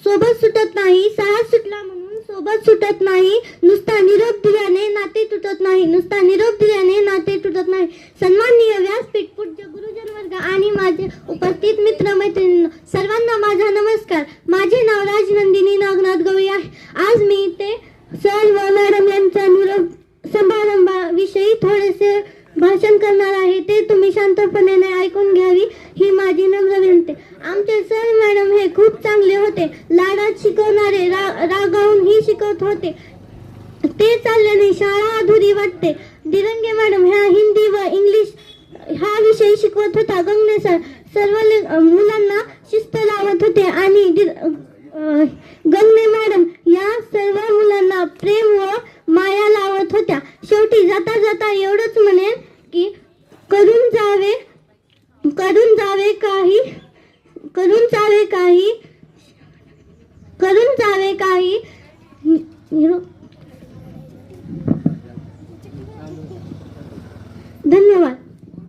सोबत सुटत नाही, साहस सुटला म्हणून सोबत सुटत नाही, नुसता निरोप दिल्याने नाते तुटत नाही, नुसता निरोप दिल्याने नाते तुटत नाही. सन्माननीय व्यासपीठ, पूज्य गुरुजन वर्ग आणि माझे उपस्थित मित्र मैत्रिणींनो, सर्वांना माझा नमस्कार. माझे नाव राजनंदिनी नागनाथ गवळी आहे. आज मी इथे सर व मॅडम यांच्या निरोप समारंभाविषयी थोडेसे भाषण करणार आहे. ते तुम्ही शांतपणे ऐकून घ्यावी ही माझी नम्र विनंती. आमचे सर मॅडम हे खूप चांगले होते. लाडात शिकवणारे, रागावून ही शिकवत होते. ते चालल्याने शाळा अधुरी वाटते. दिरंगे मॅडम ह्या हिंदी व इंग्लिश हा विषय शिकवत होता. गंगणे सर सर्व मुलांना शिस्त लावत होते आणि गंगणे मॅडम या सर्व मुलांना प्रेम व माया लावत होत्या. शेवटी जाता जाता एवढंच म्हणेन की करून जावे काही